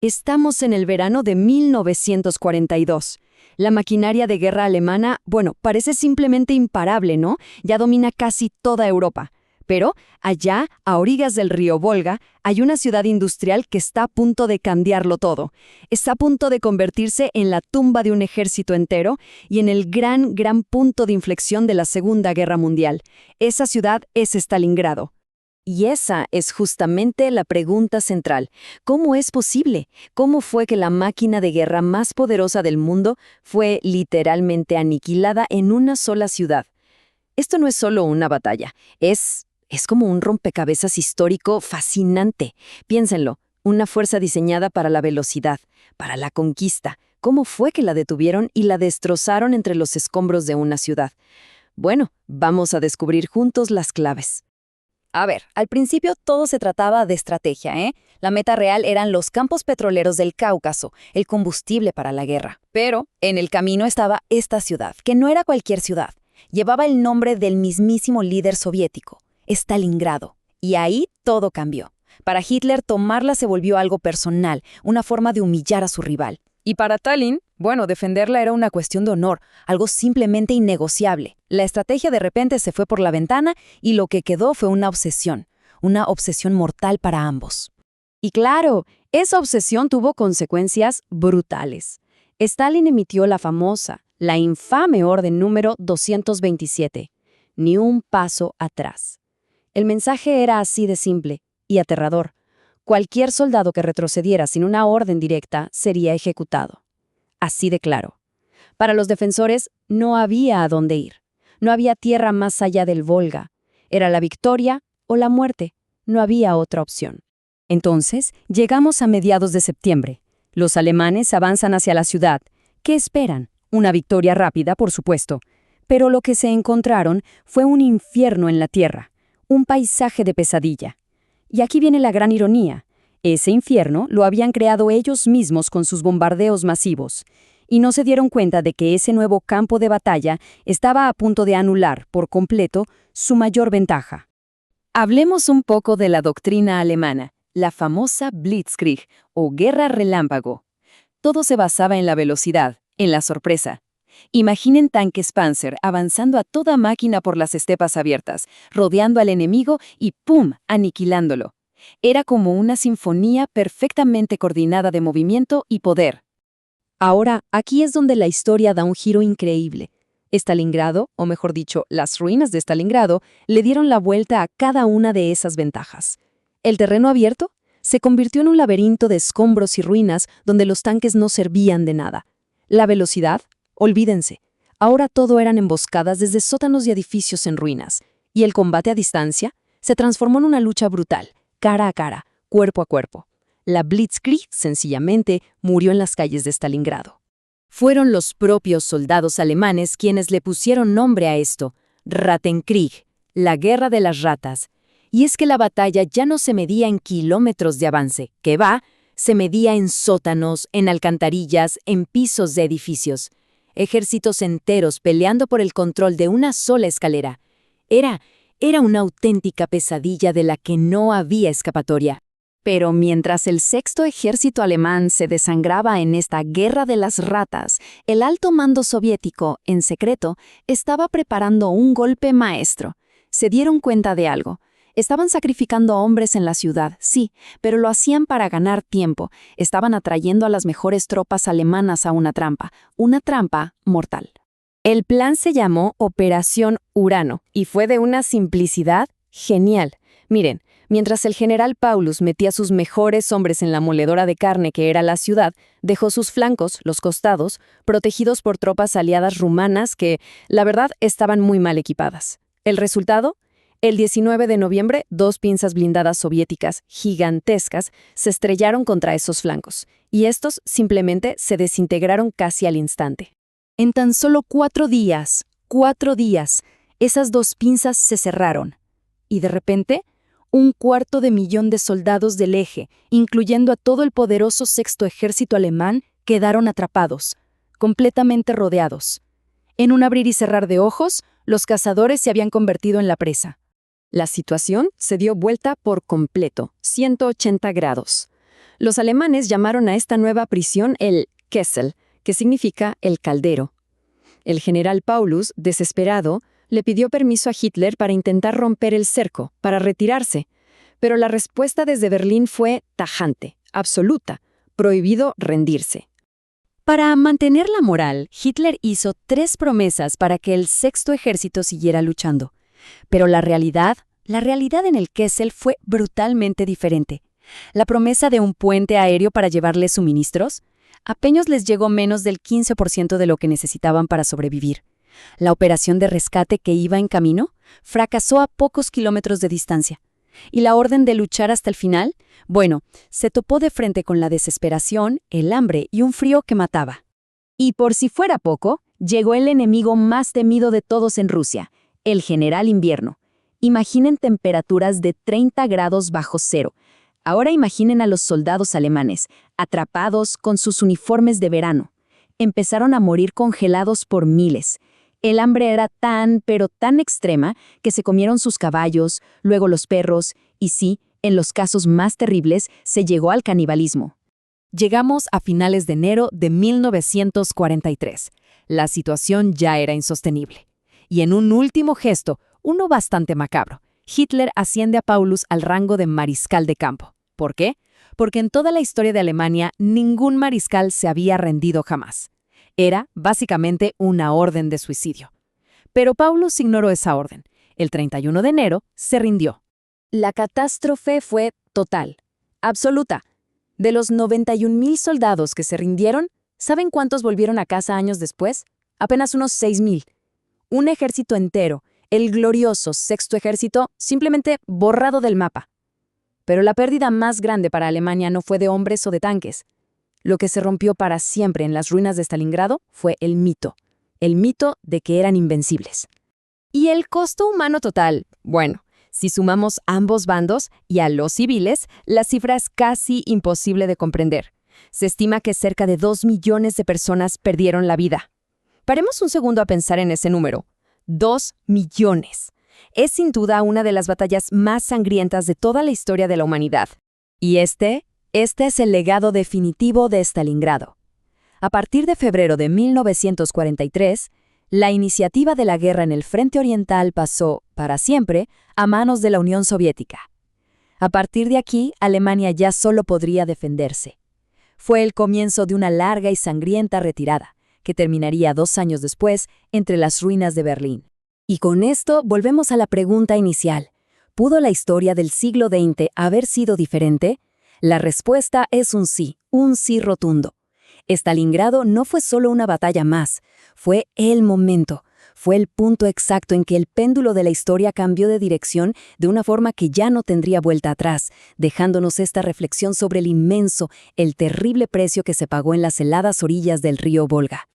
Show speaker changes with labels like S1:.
S1: Estamos en el verano de 1942. La maquinaria de guerra alemana, bueno, parece simplemente imparable, ¿no? Ya domina casi toda Europa. Pero allá, a orillas del río Volga, hay una ciudad industrial que está a punto de cambiarlo todo. Está a punto de convertirse en la tumba de un ejército entero y en el gran punto de inflexión de la Segunda Guerra Mundial. Esa ciudad es Stalingrado. Y esa es justamente la pregunta central. ¿Cómo es posible? ¿Cómo fue que la máquina de guerra más poderosa del mundo fue literalmente aniquilada en una sola ciudad? Esto no es solo una batalla, es como un rompecabezas histórico fascinante. Piénsenlo, una fuerza diseñada para la velocidad, para la conquista. ¿Cómo fue que la detuvieron y la destrozaron entre los escombros de una ciudad? Bueno, vamos a descubrir juntos las claves.
S2: A ver, al principio todo se trataba de estrategia, ¿eh? La meta real eran los campos petroleros del Cáucaso, el combustible para la guerra. Pero en el camino estaba esta ciudad, que no era cualquier ciudad. Llevaba el nombre del mismísimo líder soviético, Stalingrado. Y ahí todo cambió. Para Hitler, tomarla se volvió algo personal, una forma de humillar a su rival. Y para Stalin, bueno, defenderla era una cuestión de honor, algo simplemente innegociable. La estrategia de repente se fue por la ventana y lo que quedó fue una obsesión mortal para ambos.
S1: Y claro, esa obsesión tuvo consecuencias brutales. Stalin emitió la infame orden número 227. Ni un paso atrás. El mensaje era así de simple y aterrador. Cualquier soldado que retrocediera sin una orden directa sería ejecutado. Así de claro. Para los defensores no había a dónde ir. No había tierra más allá del Volga. Era la victoria o la muerte. No había otra opción. Entonces, llegamos a mediados de septiembre. Los alemanes avanzan hacia la ciudad. ¿Qué esperan? Una victoria rápida, por supuesto. Pero lo que se encontraron fue un infierno en la tierra. Un paisaje de pesadilla. Y aquí viene la gran ironía. Ese infierno lo habían creado ellos mismos con sus bombardeos masivos. Y no se dieron cuenta de que ese nuevo campo de batalla estaba a punto de anular por completo su mayor ventaja. Hablemos un poco de la doctrina alemana, la famosa Blitzkrieg o guerra relámpago. Todo se basaba en la velocidad, en la sorpresa. Imaginen tanques Panzer avanzando a toda máquina por las estepas abiertas, rodeando al enemigo y ¡pum!, aniquilándolo. Era como una sinfonía perfectamente coordinada de movimiento y poder. Ahora, aquí es donde la historia da un giro increíble. Stalingrado, o mejor dicho, las ruinas de Stalingrado, le dieron la vuelta a cada una de esas ventajas. El terreno abierto se convirtió en un laberinto de escombros y ruinas donde los tanques no servían de nada. La velocidad, olvídense. Ahora todo eran emboscadas desde sótanos y edificios en ruinas. Y el combate a distancia se transformó en una lucha brutal, cara a cara, cuerpo a cuerpo. La Blitzkrieg, sencillamente, murió en las calles de Stalingrado. Fueron los propios soldados alemanes quienes le pusieron nombre a esto, Rattenkrieg, la guerra de las ratas. Y es que la batalla ya no se medía en kilómetros de avance, que va, se medía en sótanos, en alcantarillas, en pisos de edificios. Ejércitos enteros peleando por el control de una sola escalera. Era una auténtica pesadilla de la que no había escapatoria. Pero mientras el sexto ejército alemán se desangraba en esta guerra de las ratas, el alto mando soviético, en secreto, estaba preparando un golpe maestro. Se dieron cuenta de algo. Estaban sacrificando hombres en la ciudad, sí, pero lo hacían para ganar tiempo. Estaban atrayendo a las mejores tropas alemanas a una trampa mortal. El plan se llamó Operación Urano y fue de una simplicidad genial. Miren, mientras el general Paulus metía sus mejores hombres en la moledora de carne que era la ciudad, dejó sus flancos, los costados, protegidos por tropas aliadas rumanas que, la verdad, estaban muy mal equipadas. ¿El resultado? El 19 de noviembre, 2 pinzas blindadas soviéticas gigantescas se estrellaron contra esos flancos, y estos simplemente se desintegraron casi al instante. En tan solo 4 días, esas 2 pinzas se cerraron. Y de repente, 250.000 de soldados del eje, incluyendo a todo el poderoso sexto ejército alemán, quedaron atrapados, completamente rodeados. En un abrir y cerrar de ojos, los cazadores se habían convertido en la presa. La situación se dio vuelta por completo, 180 grados. Los alemanes llamaron a esta nueva prisión el Kessel, que significa el caldero. El general Paulus, desesperado, le pidió permiso a Hitler para intentar romper el cerco, para retirarse. Pero la respuesta desde Berlín fue tajante, absoluta: prohibido rendirse. Para mantener la moral, Hitler hizo 3 promesas para que el Sexto Ejército siguiera luchando. Pero la realidad en el Kessel fue brutalmente diferente. La promesa de un puente aéreo para llevarles suministros, apenas les llegó menos del 15% de lo que necesitaban para sobrevivir. La operación de rescate que iba en camino fracasó a pocos kilómetros de distancia. Y la orden de luchar hasta el final, bueno, se topó de frente con la desesperación, el hambre y un frío que mataba. Y por si fuera poco, llegó el enemigo más temido de todos en Rusia, el general invierno. Imaginen temperaturas de 30 grados bajo cero. Ahora imaginen a los soldados alemanes, atrapados con sus uniformes de verano. Empezaron a morir congelados por miles. El hambre era tan, pero tan extrema que se comieron sus caballos, luego los perros, y sí, en los casos más terribles, se llegó al canibalismo. Llegamos a finales de enero de 1943. La situación ya era insostenible. Y en un último gesto, uno bastante macabro, Hitler asciende a Paulus al rango de mariscal de campo. ¿Por qué? Porque en toda la historia de Alemania, ningún mariscal se había rendido jamás. Era, básicamente, una orden de suicidio. Pero Paulus ignoró esa orden. El 31 de enero se rindió. La catástrofe fue total, absoluta. De los 91.000 soldados que se rindieron, ¿saben cuántos volvieron a casa años después? Apenas unos 6.000. Un ejército entero, el glorioso Sexto Ejército, simplemente borrado del mapa. Pero la pérdida más grande para Alemania no fue de hombres o de tanques. Lo que se rompió para siempre en las ruinas de Stalingrado fue el mito de que eran invencibles. Y el costo humano total, bueno, si sumamos ambos bandos y a los civiles, la cifra es casi imposible de comprender. Se estima que cerca de 2 millones de personas perdieron la vida. Paremos un segundo a pensar en ese número. 2 millones. Es sin duda una de las batallas más sangrientas de toda la historia de la humanidad. Y este es el legado definitivo de Stalingrado. A partir de febrero de 1943, la iniciativa de la guerra en el Frente Oriental pasó, para siempre, a manos de la Unión Soviética. A partir de aquí, Alemania ya solo podría defenderse. Fue el comienzo de una larga y sangrienta retirada, que terminaría 2 años después entre las ruinas de Berlín. Y con esto volvemos a la pregunta inicial. ¿Pudo la historia del siglo XX haber sido diferente? La respuesta es un sí rotundo. Stalingrado no fue solo una batalla más, fue el momento, fue el punto exacto en que el péndulo de la historia cambió de dirección de una forma que ya no tendría vuelta atrás, dejándonos esta reflexión sobre el inmenso, el terrible precio que se pagó en las heladas orillas del río Volga.